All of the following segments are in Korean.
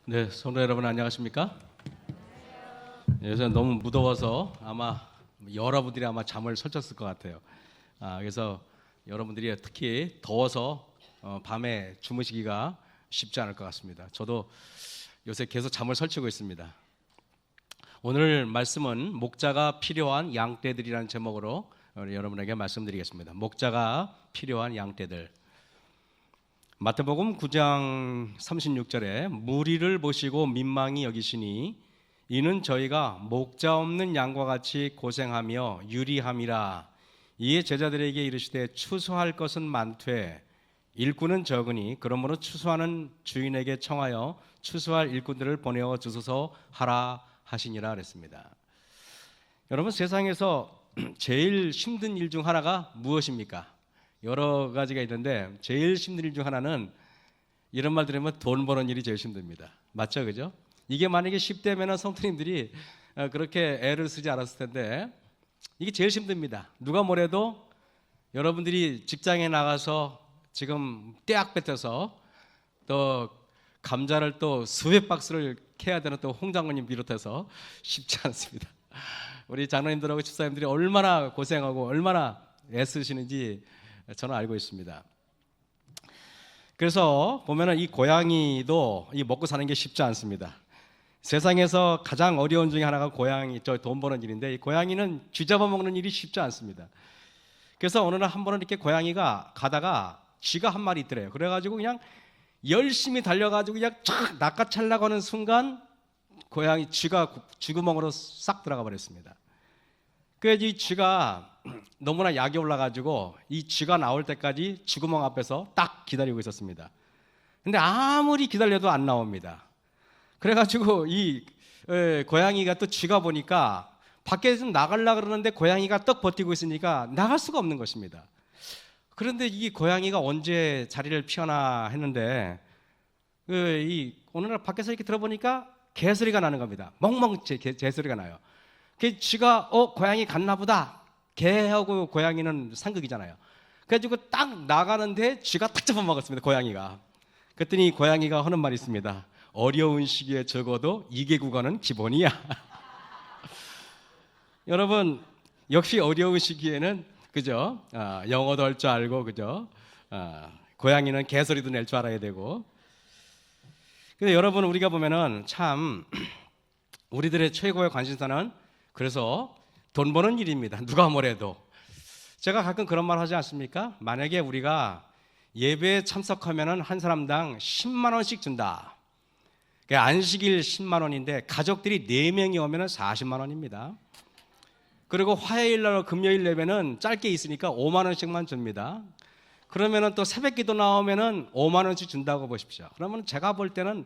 네, 성도 여러분 안녕하십니까? 요새 너무 무더워서 아마 여러분들이 아마 잠을 설쳤을 것 같아요. 그래서 여러분들이 특히 더워서 밤에 주무시기가 쉽지 않을 것 같습니다. 저도 요새 계속 잠을 설치고 있습니다. 오늘 말씀은 목자가 필요한 양떼들이라는 제목으로 여러분에게 말씀드리겠습니다. 목자가 필요한 양떼들. 마태복음 9장 36절에 무리를 보시고 민망히 여기시니 이는 저희가 목자 없는 양과 같이 고생하며 유리함이라. 이에 제자들에게 이르시되 추수할 것은 많되 일꾼은 적으니 그러므로 추수하는 주인에게 청하여 추수할 일꾼들을 보내어 주소서 하라 하시니라 그랬습니다. 여러분, 세상에서 제일 힘든 일 중 하나가 무엇입니까? 여러 가지가 있는데 제일 힘든 일 중 하나는 이런 말 들으면 돈 버는 일이 제일 힘듭니다. 맞죠? 그죠? 이게 만약에 10대면 성도님들이 그렇게 애를 쓰지 않았을 텐데 이게 제일 힘듭니다. 누가 뭐래도 여러분들이 직장에 나가서 지금 떼악 뱉어서 또 감자를 또 수백 박스를 캐야 되는 또 홍 장로님 비롯해서 쉽지 않습니다. 우리 장로님들하고 집사님들이 얼마나 고생하고 얼마나 애쓰시는지 저는 알고 있습니다. 그래서 보면은 이 고양이도 이 먹고 사는 게 쉽지 않습니다. 세상에서 가장 어려운 중에 하나가 고양이, 돈 버는 일인데 이 고양이는 쥐 잡아먹는 일이 쉽지 않습니다. 그래서 어느 날 한 번은 이렇게 고양이가 가다가 쥐가 한 마리 있더래요. 그래가지고 그냥 열심히 달려가지고 그냥 촥 낚아채려고 하는 순간 고양이 쥐가 쥐구멍으로 싹 들어가 버렸습니다. 그래서 이 쥐가 너무나 약이 올라가지고 이 쥐가 나올 때까지 쥐구멍 앞에서 딱 기다리고 있었습니다. 근데 아무리 기다려도 안 나옵니다. 그래가지고 이 고양이가 또 쥐가 보니까 밖에 좀 나가려고 그러는데 고양이가 떡 버티고 있으니까 나갈 수가 없는 것입니다. 그런데 이 고양이가 언제 자리를 피하나 했는데 어느 날 밖에서 이렇게 들어보니까 개소리가 나는 겁니다. 멍멍 개소리가 나요. 그 쥐가 고양이 갔나 보다. 개하고 고양이는 상극이잖아요. 그래가지고 딱 나가는데 쥐가 탁 잡아먹었습니다. 고양이가. 그랬더니 고양이가 하는 말이 있습니다. 어려운 시기에 적어도 2개 국어는 기본이야. 여러분, 역시 어려운 시기에는 그죠? 영어도 할 줄 알고 그죠? 고양이는 개소리도 낼 줄 알아야 되고. 근데 여러분, 우리가 보면은 참 우리들의 최고의 관심사는 그래서 돈 버는 일입니다. 누가 뭐래도. 제가 가끔 그런 말 하지 않습니까? 만약에 우리가 예배에 참석하면은 한 사람당 10만 원씩 준다. 안식일 10만 원인데 가족들이 4명이 오면은 40만 원입니다. 그리고 화요일 날 금요일 예배는 짧게 있으니까 5만 원씩만 줍니다. 그러면은 또 새벽 기도 나오면은 5만 원씩 준다고 보십시오. 그러면 제가 볼 때는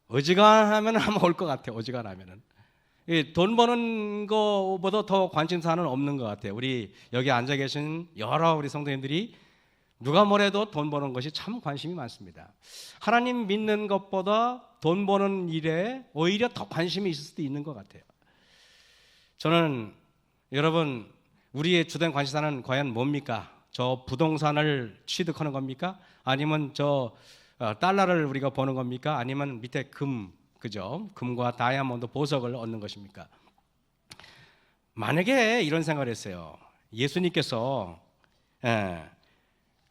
어지간하면 아마 올 것 같아요. 어지간하면은. 돈 버는 것보다 더 관심사는 없는 것 같아요. 우리 여기 앉아 계신 여러 우리 성도님들이 누가 뭐래도 돈 버는 것이 참 관심이 많습니다. 하나님 믿는 것보다 돈 버는 일에 오히려 더 관심이 있을 수도 있는 것 같아요. 저는 여러분, 우리의 주된 관심사는 과연 뭡니까? 저 부동산을 취득하는 겁니까? 아니면 저 달러를 우리가 버는 겁니까? 아니면 밑에 그죠? 금과 다이아몬드 보석을 얻는 것입니까? 만약에 이런 생각을 했어요. 예수님께서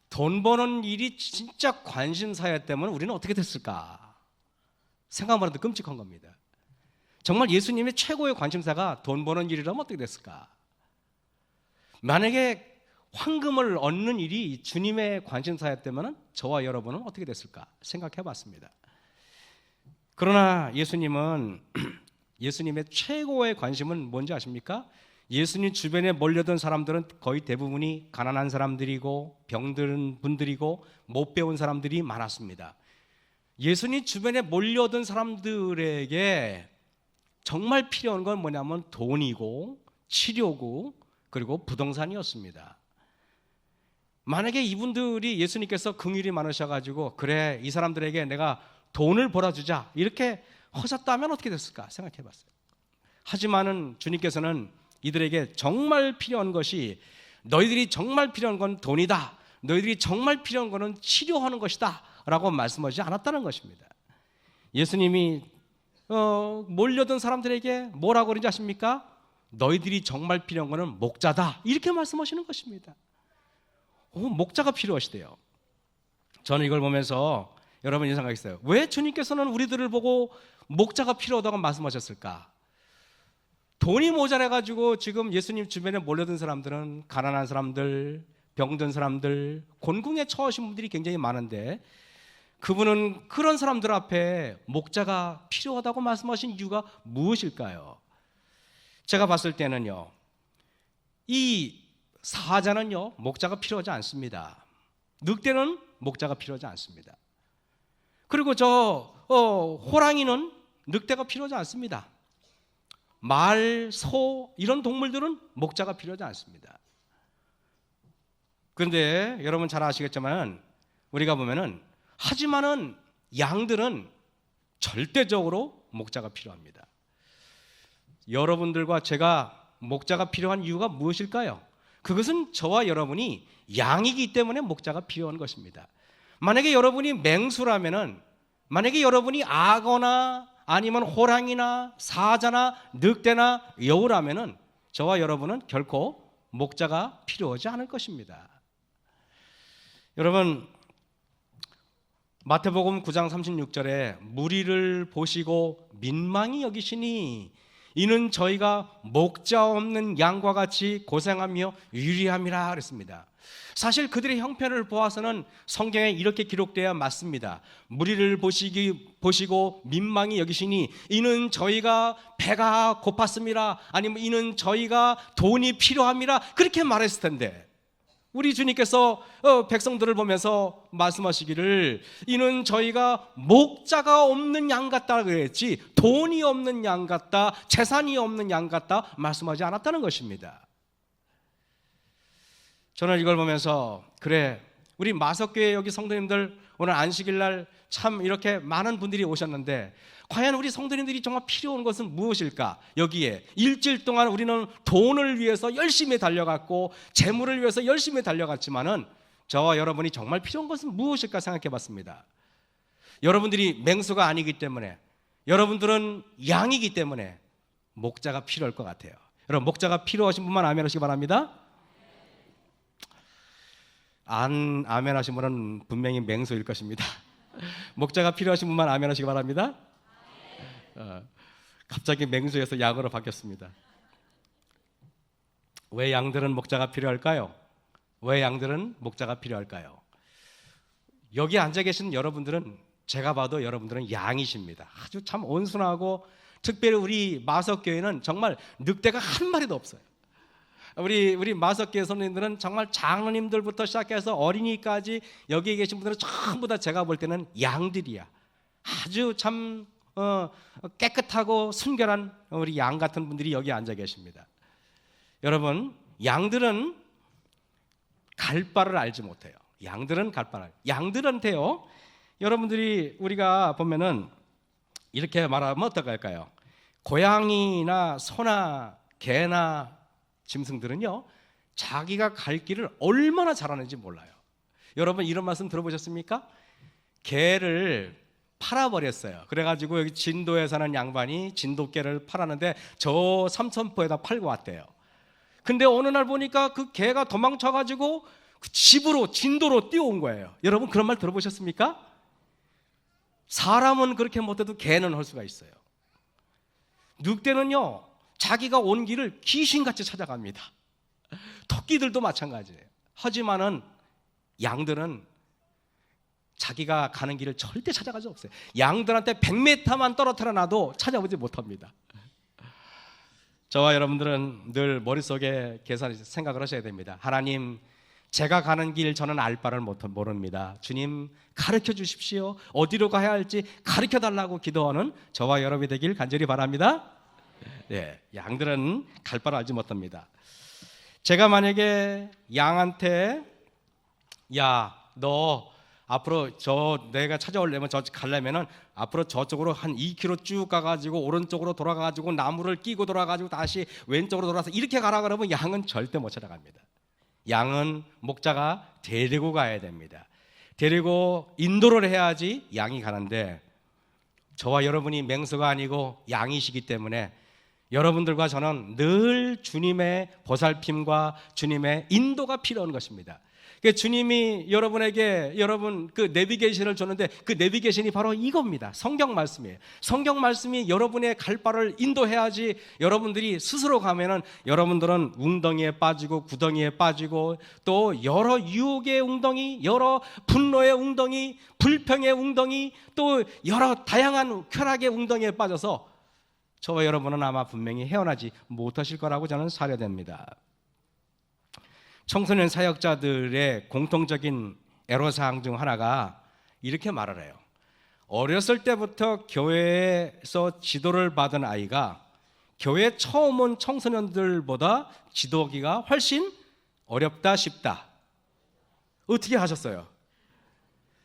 돈 버는 일이 진짜 관심사였다면 우리는 어떻게 됐을까? 생각만 해도 끔찍한 겁니다. 정말 예수님의 최고의 관심사가 돈 버는 일이라면 어떻게 됐을까? 만약에 황금을 얻는 일이 주님의 관심사였다면 저와 여러분은 어떻게 됐을까? 생각해 봤습니다. 그러나 예수님은 예수님의 최고의 관심은 뭔지 아십니까? 예수님 주변에 몰려든 사람들은 거의 대부분이 가난한 사람들이고 병든 분들이고 못 배운 사람들이 많았습니다. 예수님 주변에 몰려든 사람들에게 정말 필요한 건 뭐냐면 돈이고 치료고 그리고 부동산이었습니다. 만약에 이분들이 예수님께서 긍휼이 많으셔가지고 그래 이 사람들에게 내가 돈을 벌어주자 이렇게 하셨다면 어떻게 됐을까 생각해 봤어요. 하지만은 주님께서는 이들에게 정말 필요한 것이 너희들이 정말 필요한 건 돈이다. 너희들이 정말 필요한 것은 치료하는 것이다 라고 말씀하지 않았다는 것입니다. 예수님이 몰려든 사람들에게 뭐라고 그러는지 아십니까? 너희들이 정말 필요한 것은 목자다, 이렇게 말씀하시는 것입니다. 목자가 필요하시대요. 저는 이걸 보면서 여러분 이 생각이 있어요. 왜 주님께서는 우리들을 보고 목자가 필요하다고 말씀하셨을까? 돈이 모자라가지고 지금 예수님 주변에 몰려든 사람들은 가난한 사람들, 병든 사람들, 곤궁에 처하신 분들이 굉장히 많은데, 그분은 그런 사람들 앞에 목자가 필요하다고 말씀하신 이유가 무엇일까요? 제가 봤을 때는요, 이 사자는요 목자가 필요하지 않습니다. 늑대는 목자가 필요하지 않습니다. 그리고 호랑이는 늑대가 필요하지 않습니다. 말, 소 이런 동물들은 목자가 필요하지 않습니다. 그런데 여러분 잘 아시겠지만 우리가 보면은, 하지만은 양들은 절대적으로 목자가 필요합니다. 여러분들과 제가 목자가 필요한 이유가 무엇일까요? 그것은 저와 여러분이 양이기 때문에 목자가 필요한 것입니다. 만약에 여러분이 맹수라면은, 만약에 여러분이 악어나 아니면 호랑이나 사자나 늑대나 여우라면은, 저와 여러분은 결코 목자가 필요하지 않을 것입니다. 여러분, 마태복음 9장 36절에 무리를 보시고 민망히 여기시니 이는 저희가 목자 없는 양과 같이 고생하며 유리함이라 그랬습니다. 사실 그들의 형편을 보아서는 성경에 이렇게 기록되어야 맞습니다. 무리를 보시고 민망히 여기시니 이는 저희가 배가 고팠습니다, 아니면 이는 저희가 돈이 필요합니다, 그렇게 말했을 텐데, 우리 주님께서 백성들을 보면서 말씀하시기를 이는 저희가 목자가 없는 양 같다 그랬지, 돈이 없는 양 같다, 재산이 없는 양 같다 말씀하지 않았다는 것입니다. 저는 이걸 보면서, 그래, 우리 마석교회 여기 성도님들 오늘 안식일날 참 이렇게 많은 분들이 오셨는데, 과연 우리 성도님들이 정말 필요한 것은 무엇일까? 여기에 일주일 동안 우리는 돈을 위해서 열심히 달려갔고 재물을 위해서 열심히 달려갔지만은, 저와 여러분이 정말 필요한 것은 무엇일까 생각해 봤습니다. 여러분들이 맹수가 아니기 때문에, 여러분들은 양이기 때문에 목자가 필요할 것 같아요. 여러분, 목자가 필요하신 분만 아멘 하시기 바랍니다. 아멘 하신 분은 분명히 맹수일 것입니다. 목자가 필요하신 분만 아멘 하시기 바랍니다. 갑자기 맹수에서 양으로 바뀌었습니다. 왜 양들은 목자가 필요할까요? 왜 양들은 목자가 필요할까요? 여기 앉아 계신 여러분들은, 제가 봐도 여러분들은 양이십니다. 아주 참 온순하고, 특별히 우리 마석교회는 정말 늑대가 한 마리도 없어요. 우리 마석교회 선생님들은 정말 장로님들부터 시작해서 어린이까지 여기 계신 분들은 전부 다 제가 볼 때는 양들이야. 아주 참 깨끗하고 순결한 우리 양 같은 분들이 여기 앉아 계십니다. 여러분, 양들은 갈 바를 알지 못해요. 양들은 갈 바를. 양들한테요, 여러분들이 우리가 보면은 이렇게 말하면 어떨까요? 고양이나 소나 개나 짐승들은요, 자기가 갈 길을 얼마나 잘하는지 몰라요. 여러분, 이런 말씀 들어보셨습니까? 개를 팔아버렸어요. 그래가지고 여기 진도에 사는 양반이 진돗개를 팔았는데 저 삼천포에다 팔고 왔대요. 근데 어느 날 보니까 그 개가 도망쳐가지고 그 집으로, 진도로 뛰어온 거예요. 여러분, 그런 말 들어보셨습니까? 사람은 그렇게 못해도 개는 할 수가 있어요. 늑대는요, 자기가 온 길을 귀신같이 찾아갑니다. 토끼들도 마찬가지예요. 하지만은 양들은 자기가 가는 길을 절대 찾아가지 없어요. 양들한테 100m만 떨어뜨려 놔도 찾아오지 못합니다. 저와 여러분들은 늘 머릿속에 생각을 하셔야 됩니다. 하나님, 제가 가는 길 저는 알 바를 모릅니다. 주님, 가르쳐 주십시오. 어디로 가야 할지 가르쳐 달라고 기도하는 저와 여러분이 되길 간절히 바랍니다. 네, 양들은 갈 바를 알지 못합니다. 제가 만약에 양한테, 야, 너 앞으로 내가 찾아오려면 가려면은 앞으로 저쪽으로 한 2km 쭉 가가지고 오른쪽으로 돌아가가지고 나무를 끼고 돌아가지고 다시 왼쪽으로 돌아서 이렇게 가라 그러면 양은 절대 못 찾아갑니다. 양은 목자가 데리고 가야 됩니다. 데리고 인도를 해야지 양이 가는데, 저와 여러분이 맹수가 아니고 양이시기 때문에 여러분들과 저는 늘 주님의 보살핌과 주님의 인도가 필요한 것입니다. 주님이 여러분에게 여러분 그 내비게이션을 줬는데 그 내비게이션이 바로 이겁니다. 성경 말씀이에요. 성경 말씀이 여러분의 갈 바를 인도해야지 여러분들이 스스로 가면은 여러분들은 웅덩이에 빠지고 구덩이에 빠지고 또 여러 유혹의 웅덩이, 여러 분노의 웅덩이, 불평의 웅덩이, 또 여러 다양한 쾌락의 웅덩이에 빠져서 저와 여러분은 아마 분명히 헤어나지 못하실 거라고 저는 사료됩니다. 청소년 사역자들의 공통적인 애로사항 중 하나가 이렇게 말을 해요. 어렸을 때부터 교회에서 지도를 받은 아이가 교회 처음 온 청소년들보다 지도하기가 훨씬 어렵다 쉽다. 어떻게 하셨어요?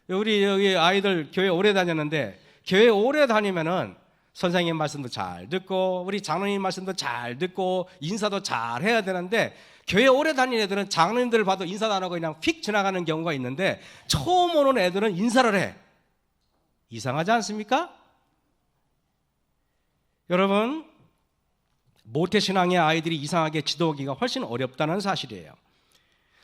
우리 여기 아이들 교회 오래 다녔는데 교회 오래 다니면은 선생님 말씀도 잘 듣고 우리 장로님 말씀도 잘 듣고 인사도 잘 해야 되는데 교회 오래 다니는 애들은 장로님들 봐도 인사도 안 하고 그냥 휙 지나가는 경우가 있는데 처음 오는 애들은 인사를 해. 이상하지 않습니까? 여러분, 모태신앙의 아이들이 이상하게 지도하기가 훨씬 어렵다는 사실이에요.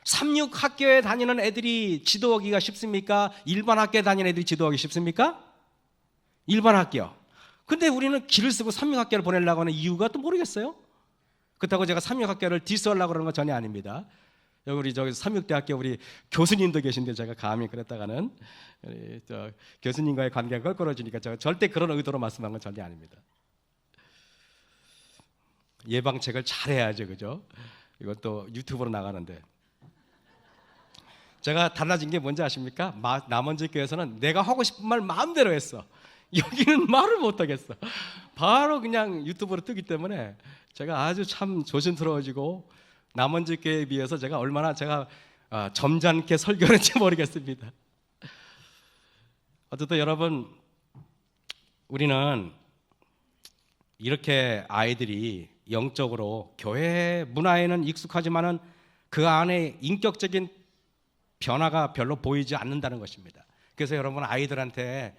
3, 6 학교에 다니는 애들이 지도하기가 쉽습니까? 일반 학교에 다니는 애들이 지도하기 쉽습니까? 일반 학교. 근데 우리는 길을 쓰고 3, 6 학교를 보내려고 하는 이유가 또 모르겠어요. 그렇다고 제가 3, 6 학교를 디스하려고 그러는 건 전혀 아닙니다. 우리 저기 3, 6대학교 우리 교수님도 계신데 제가 감히 그랬다가는 교수님과의 관계가 껄끄러지니까 제가 절대 그런 의도로 말씀한 건 전혀 아닙니다. 예방책을 잘해야죠, 그죠? 이것도 유튜브로 나가는데 제가 달라진 게 뭔지 아십니까? 남원지 교회에서는 내가 하고 싶은 말 마음대로 했어. 여기는 말을 못하겠어. 바로 그냥 유튜브로 뜨기 때문에 제가 아주 참 조심스러워지고 남원지 교회에 비해서 제가 얼마나 점잖게 설교했는지 모르겠습니다. 어쨌든 여러분, 우리는 이렇게 아이들이 영적으로 교회 문화에는 익숙하지만은 그 안에 인격적인 변화가 별로 보이지 않는다는 것입니다. 그래서 여러분 아이들한테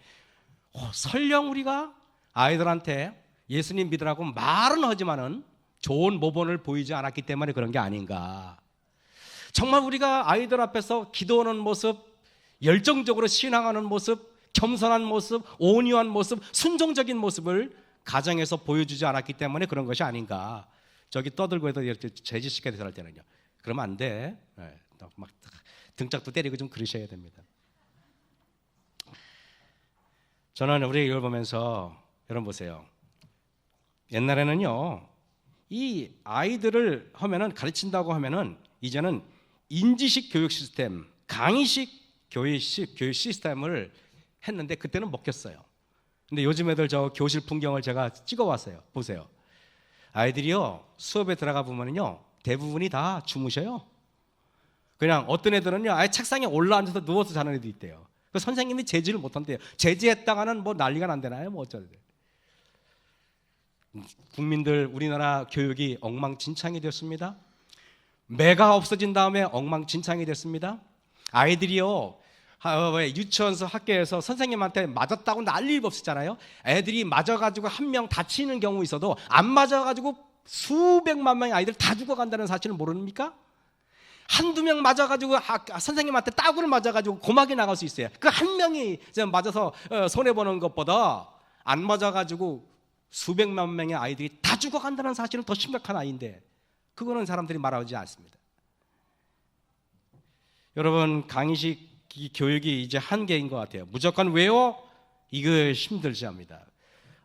설령 우리가 아이들한테 예수님 믿으라고 말은 하지만은 좋은 모범을 보이지 않았기 때문에 그런 게 아닌가. 정말 우리가 아이들 앞에서 기도하는 모습, 열정적으로 신앙하는 모습, 겸손한 모습, 온유한 모습, 순종적인 모습을 가정에서 보여주지 않았기 때문에 그런 것이 아닌가. 저기 떠들고 해도 이렇게 제지시켜야 될 때는요. 그러면 안 돼. 막 등짝도 때리고 좀 그러셔야 됩니다. 저는 우리 이걸 보면서 여러분 보세요. 옛날에는요, 이 아이들을 하면은 가르친다고 하면은 이제는 인지식 교육 시스템, 강의식 교육 시스템을 했는데 그때는 먹혔어요. 근데 요즘 애들 저 교실 풍경을 제가 찍어왔어요. 보세요. 아이들이요 수업에 들어가 보면요 대부분이 다 주무셔요. 그냥 어떤 애들은요 아예 책상에 올라앉아서 누워서 자는 애도 있대요. 그 선생님이 제지를 못한대요. 제지했다가는 뭐 난리가 난대나요? 뭐 어쩌대. 국민들 우리나라 교육이 엉망진창이 됐습니다. 매가 없어진 다음에 엉망진창이 됐습니다. 아이들이요 유치원에서 학교에서 선생님한테 맞았다고 난리 없었잖아요. 애들이 맞아가지고 한 명 다치는 경우 있어도 안 맞아가지고 수백만 명의 아이들 다 죽어간다는 사실을 모릅니까? 한두 명 맞아가지고 선생님한테 따구를 맞아가지고 고막이 나갈 수 있어요. 그 한 명이 맞아서 손해보는 것보다 안 맞아가지고 수백만 명의 아이들이 다 죽어간다는 사실은 더 심각한 아이인데 그거는 사람들이 말하지 않습니다. 여러분 강의식 교육이 이제 한계인 것 같아요. 무조건 외워? 이거 힘들지 합니다.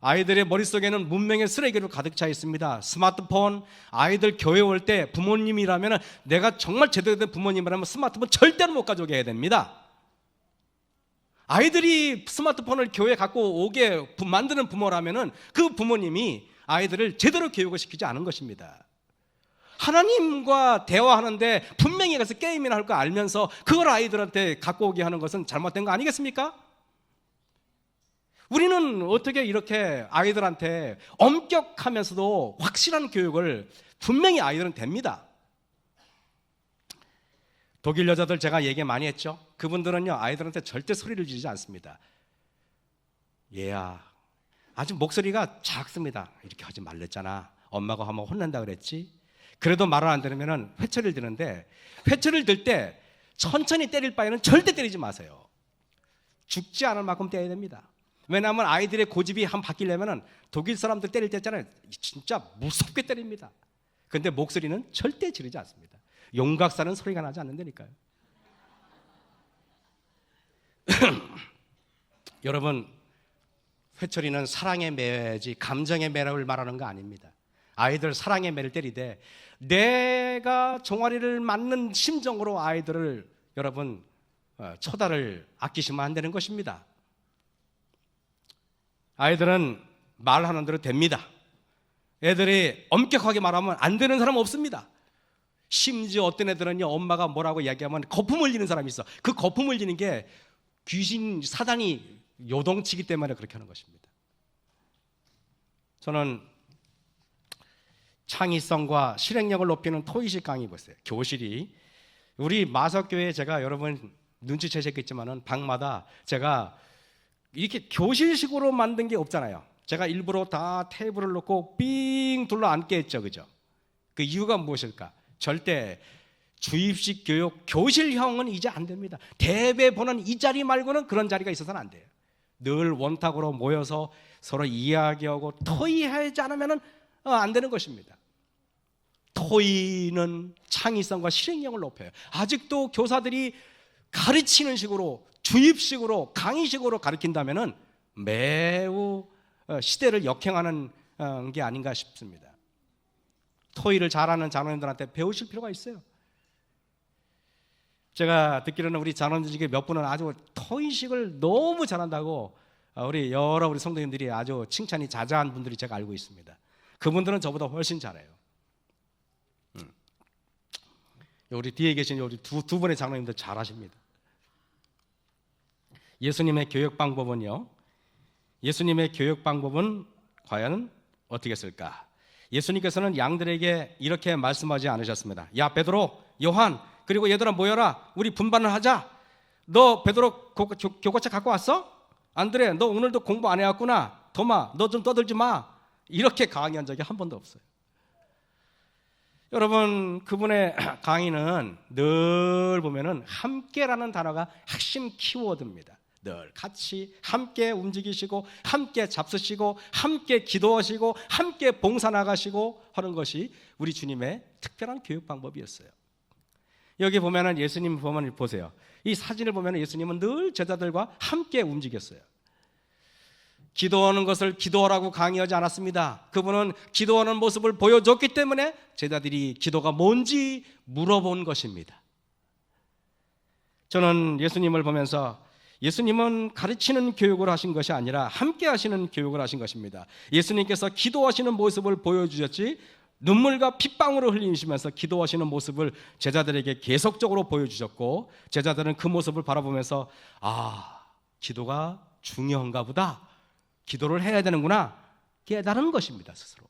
아이들의 머릿속에는 문명의 쓰레기로 가득 차 있습니다. 스마트폰, 아이들 교회 올 때 부모님이라면 내가 정말 제대로 된 부모님이라면 스마트폰 절대로 못 가져오게 해야 됩니다. 아이들이 스마트폰을 교회에 갖고 오게 만드는 부모라면 그 부모님이 아이들을 제대로 교육을 시키지 않은 것입니다. 하나님과 대화하는데 분명히 가서 게임이나 할 거 알면서 그걸 아이들한테 갖고 오게 하는 것은 잘못된 거 아니겠습니까? 우리는 어떻게 이렇게 아이들한테 엄격하면서도 확실한 교육을 분명히 아이들은 됩니다. 독일 여자들 제가 얘기 많이 했죠. 그분들은요 아이들한테 절대 소리를 지르지 않습니다. 얘야 아주 목소리가 작습니다. 이렇게 하지 말랬잖아. 엄마가 하면 혼난다 그랬지. 그래도 말을 안 들으면 회초리를 드는데, 회초리를 들 때 천천히 때릴 바에는 절대 때리지 마세요. 죽지 않을 만큼 때려야 됩니다. 왜냐하면 아이들의 고집이 한 바뀌려면 독일 사람들 때릴 때 있잖아요, 진짜 무섭게 때립니다. 근데 목소리는 절대 지르지 않습니다. 용각사는 소리가 나지 않는다니까요. 여러분, 회초리는 사랑의 매지 감정의 매를 말하는 거 아닙니다. 아이들 사랑의 매를 때리되 내가 종아리를 맞는 심정으로 아이들을 여러분 초다를 아끼시면 안 되는 것입니다. 아이들은 말하는 대로 됩니다. 애들이 엄격하게 말하면 안 되는 사람 없습니다. 심지어 어떤 애들은요, 엄마가 뭐라고 이야기하면 거품 흘리는 사람이 있어. 그 거품 흘리는 게 귀신, 사단이 요동치기 때문에 그렇게 하는 것입니다. 저는 창의성과 실행력을 높이는 토의식 강의 보세요. 교실이 우리 마석교회에 제가 여러분 눈치채셨겠지만은 방마다 제가 이렇게 교실식으로 만든 게 없잖아요. 제가 일부러 다 테이블을 놓고 삥 둘러 앉게 했죠, 그죠? 그 이유가 무엇일까? 절대 주입식 교육, 교실형은 이제 안 됩니다. 대배 보는 이 자리 말고는 그런 자리가 있어서는 안 돼요. 늘 원탁으로 모여서 서로 이야기하고 토의하지 않으면 안 되는 것입니다. 토의는 창의성과 실행력을 높여요. 아직도 교사들이 가르치는 식으로, 주입식으로, 강의식으로 가르친다면 매우 시대를 역행하는 게 아닌가 싶습니다. 토의를 잘하는 장로님들한테 배우실 필요가 있어요. 제가 듣기로는 우리 장로님들 중에 몇 분은 아주 토의식을 너무 잘한다고 우리 성도님들이 아주 칭찬이 자자한 분들이 제가 알고 있습니다. 그분들은 저보다 훨씬 잘해요. 우리 뒤에 계신 우리 두 분의 장로님들 잘하십니다. 예수님의 교육 방법은요, 예수님의 교육 방법은 과연 어떻게 했을까? 예수님께서는 양들에게 이렇게 말씀하지 않으셨습니다. 야 베드로, 요한, 그리고 얘들아 모여라, 우리 분반을 하자. 너 베드로 교과책 갖고 왔어? 안드레, 너 오늘도 공부 안 해왔구나. 도마, 너 좀 떠들지 마. 이렇게 강의한 적이 한 번도 없어요. 여러분, 그분의 강의는 늘 보면은 함께라는 단어가 핵심 키워드입니다. 늘 같이 함께 움직이시고, 함께 잡수시고, 함께 기도하시고, 함께 봉사 나가시고 하는 것이 우리 주님의 특별한 교육 방법이었어요. 여기 보면은 예수님 보면 보세요. 이 사진을 보면은 예수님은 늘 제자들과 함께 움직였어요. 기도하는 것을 기도하라고 강의하지 않았습니다. 그분은 기도하는 모습을 보여줬기 때문에 제자들이 기도가 뭔지 물어본 것입니다. 저는 예수님을 보면서 예수님은 가르치는 교육을 하신 것이 아니라 함께 하시는 교육을 하신 것입니다. 예수님께서 기도하시는 모습을 보여주셨지 눈물과 핏방울을 흘리시면서 기도하시는 모습을 제자들에게 계속적으로 보여주셨고, 제자들은 그 모습을 바라보면서 기도가 중요한가 보다, 기도를 해야 되는구나 깨달은 것입니다. 스스로.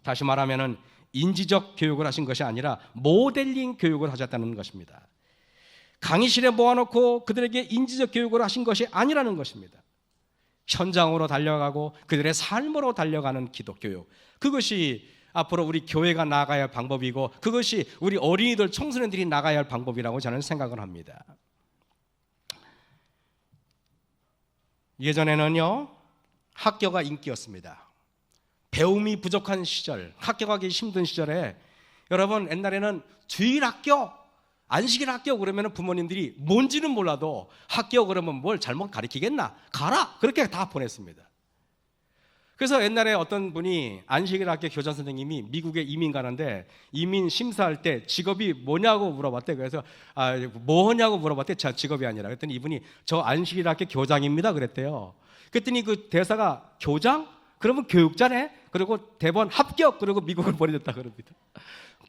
다시 말하면 인지적 교육을 하신 것이 아니라 모델링 교육을 하셨다는 것입니다. 강의실에 모아놓고 그들에게 인지적 교육을 하신 것이 아니라는 것입니다. 현장으로 달려가고 그들의 삶으로 달려가는 기도 교육, 그것이 앞으로 우리 교회가 나아가야 할 방법이고, 그것이 우리 어린이들, 청소년들이 나가야 할 방법이라고 저는 생각을 합니다. 예전에는요, 학교가 인기였습니다. 배움이 부족한 시절, 학교 가기 힘든 시절에 여러분, 옛날에는 주일학교, 안식일학교 그러면 부모님들이 뭔지는 몰라도 학교 그러면 뭘 잘못 가르치겠나? 가라! 그렇게 다 보냈습니다. 그래서 옛날에 어떤 분이 안식일학교 교장 선생님이 미국에 이민 가는데 이민 심사할 때 직업이 뭐냐고 물어봤대. 그래서 뭐냐고 물어봤대. 제 직업이 아니라. 그랬더니 이분이 저 안식일학교 교장입니다 그랬대요. 그랬더니 그 대사가 교장? 그러면 교육자네? 그리고 대번 합격! 그리고 미국을 보내줬다 그럽니다.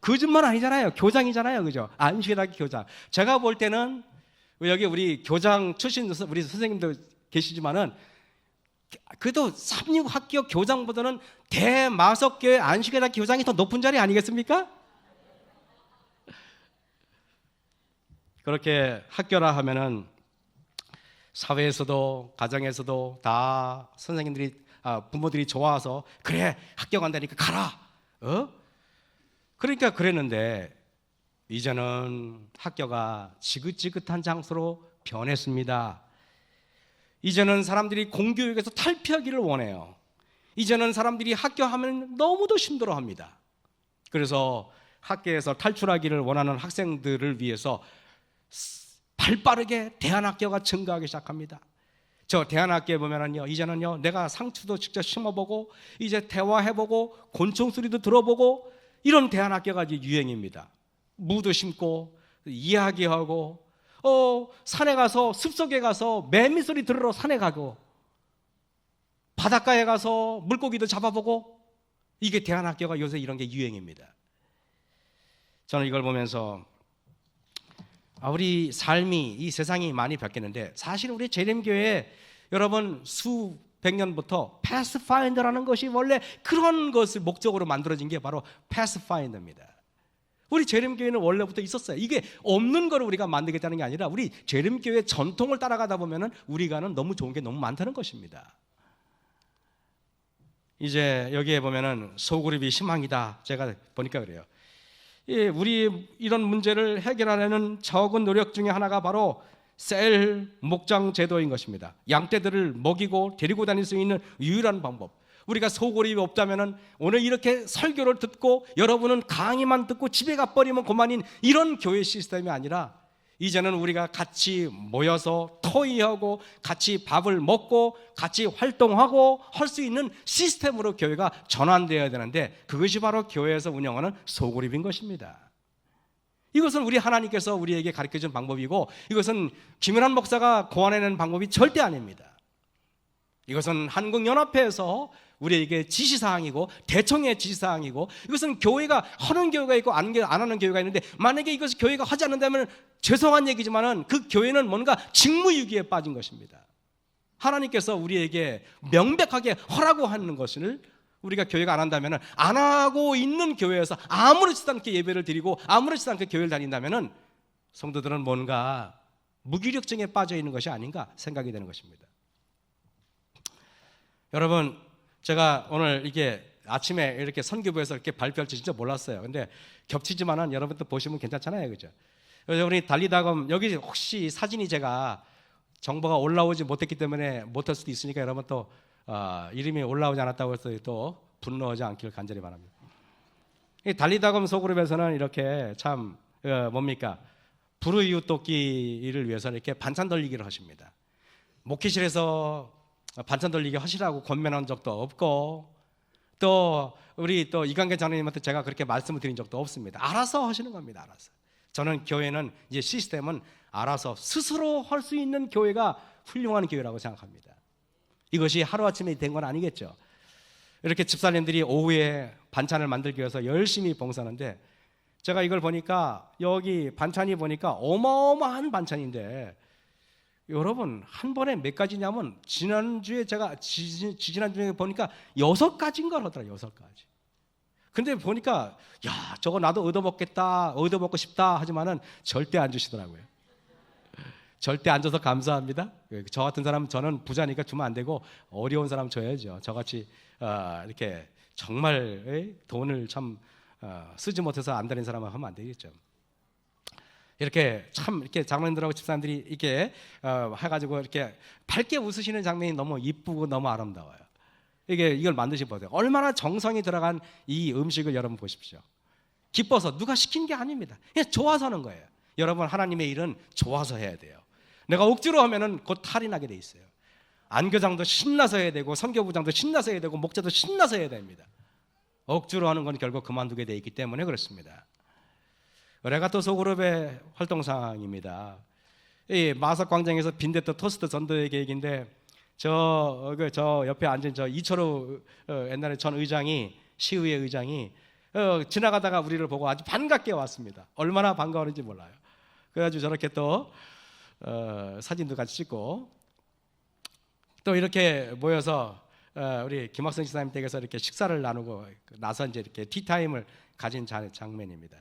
거짓말 아니잖아요. 교장이잖아요. 그죠? 안식일학교 교장. 제가 볼 때는 여기 우리 교장 출신 우리 선생님들 계시지만은 그래도 삼육학교 교장보다는 대마석교회 안식일학교 교장이 더 높은 자리 아니겠습니까? 그렇게 학교라 하면은 사회에서도 가정에서도 다 선생님들이 부모들이 좋아서 그래 학교 간다니까 가라. 그러니까 그랬는데 이제는 학교가 지긋지긋한 장소로 변했습니다. 이제는 사람들이 공교육에서 탈피하기를 원해요. 이제는 사람들이 학교 하면 너무도 힘들어합니다. 그래서 학교에서 탈출하기를 원하는 학생들을 위해서 발빠르게 대안학교가 증가하기 시작합니다. 저 대안학교에 보면은요, 이제는요, 내가 상추도 직접 심어보고, 이제 대화해보고, 곤충 소리도 들어보고, 이런 대안학교가 이제 유행입니다. 무도 심고, 이야기하고, 산에 가서, 숲속에 가서 매미 소리 들으러 산에 가고, 바닷가에 가서 물고기도 잡아보고, 이게 대안학교가 요새 이런 게 유행입니다. 저는 이걸 보면서 우리 삶이, 이 세상이 많이 바뀌는데, 사실 우리 재림교회 여러분 수백 년부터 패스파인더라는 것이 원래 그런 것을 목적으로 만들어진 게 바로 패스파인더입니다. 우리 재림교회는 원래부터 있었어요. 이게 없는 거를 우리가 만들겠다는 게 아니라 우리 재림교회 전통을 따라가다 보면은 우리가는 너무 좋은 게 너무 많다는 것입니다. 이제 여기에 보면은 소그룹이 희망이다. 제가 보니까 그래요. 우리 이런 문제를 해결하려는 적은 노력 중에 하나가 바로 셀 목장 제도인 것입니다. 양떼들을 먹이고 데리고 다닐 수 있는 유일한 방법. 우리가 소그룹이 없다면 오늘 이렇게 설교를 듣고 여러분은 강의만 듣고 집에 가버리면 그만인 이런 교회 시스템이 아니라 이제는 우리가 같이 모여서 토의하고 같이 밥을 먹고 같이 활동하고 할 수 있는 시스템으로 교회가 전환되어야 되는데 그것이 바로 교회에서 운영하는 소그룹인 것입니다. 이것은 우리 하나님께서 우리에게 가르쳐준 방법이고 이것은 김연한 목사가 고안해낸 방법이 절대 아닙니다. 이것은 한국연합회에서 우리에게 지시사항이고 대청의 지시사항이고 이것은 교회가 하는 교회가 있고 안 하는 교회가 있는데 만약에 이것을 교회가 하지 않는다면 죄송한 얘기지만은 그 교회는 뭔가 직무유기에 빠진 것입니다. 하나님께서 우리에게 명백하게 하라고 하는 것을 우리가 교회가 안 한다면 안 하고 있는 교회에서 아무렇지도 않게 예배를 드리고 아무렇지도 않게 교회를 다닌다면 성도들은 뭔가 무기력증에 빠져 있는 것이 아닌가 생각이 되는 것입니다. 여러분 제가 오늘 이게 아침에 이렇게 선교부에서 이렇게 발표할 줄 진짜 몰랐어요. 근데 겹치지만은 여러분도 보시면 괜찮잖아요. 그죠? 우리 달리다금 여기 혹시 사진이 제가 정보가 올라오지 못했기 때문에 못할 수도 있으니까 여러분 또 이름이 올라오지 않았다고 해서 또 분노하지 않기를 간절히 바랍니다. 이 달리다금 소그룹에서는 이렇게 참 뭡니까? 불우이웃 돕기를 위해서 이렇게 반찬 돌리기를 하십니다. 목회실에서 반찬 돌리기 하시라고 권면한 적도 없고 또 우리 또 이강계 장로님한테 제가 그렇게 말씀을 드린 적도 없습니다. 알아서 하시는 겁니다. 알아서. 저는 교회는 이제 시스템은 알아서 스스로 할 수 있는 교회가 훌륭한 교회라고 생각합니다. 이것이 하루아침에 된 건 아니겠죠. 이렇게 집사님들이 오후에 반찬을 만들기 위해서 열심히 봉사하는데 제가 이걸 보니까 여기 반찬이 보니까 어마어마한 반찬인데 여러분 한 번에 몇 가지냐면 지난주에 제가 지난주에 보니까 6가지인 걸 하더라. 6가지. 근데 보니까 야 저거 나도 얻어먹고 싶다 하지만은 절대 안 주시더라고요. 절대 안 줘서 감사합니다. 저 같은 사람은 저는 부자니까 주면 안 되고 어려운 사람 줘야죠. 저같이 이렇게 정말 돈을 참 쓰지 못해서 안 다닌 사람은 하면 안 되겠죠. 이렇게 참 이렇게 장로님들하고 집사님들이 이렇게 해가지고 이렇게 밝게 웃으시는 장면이 너무 이쁘고 너무 아름다워요. 이걸 만드시 보세요. 얼마나 정성이 들어간 이 음식을 여러분 보십시오. 기뻐서 누가 시킨 게 아닙니다. 그냥 좋아서 하는 거예요. 여러분 하나님의 일은 좋아서 해야 돼요. 내가 억지로 하면은 곧 탈이 나게 돼 있어요. 안교장도 신나서 해야 되고 선교부장도 신나서 해야 되고 목자도 신나서 해야 됩니다. 억지로 하는 건 결국 그만두게 돼 있기 때문에 그렇습니다. 레가토 소그룹의 활동상입니다. 이 마석광장에서 빈대떡 토스트 전도회 계획인데 저 옆에 앉은 저 이철우 옛날에 전 의장이 시의회 의장이 지나가다가 우리를 보고 아주 반갑게 왔습니다. 얼마나 반가웠는지 몰라요. 그래가지고 저렇게 또 사진도 같이 찍고 또 이렇게 모여서 우리 김학성 지사님 댁에서 이렇게 식사를 나누고 나서 이제 이렇게 티타임을 가진 장면입니다.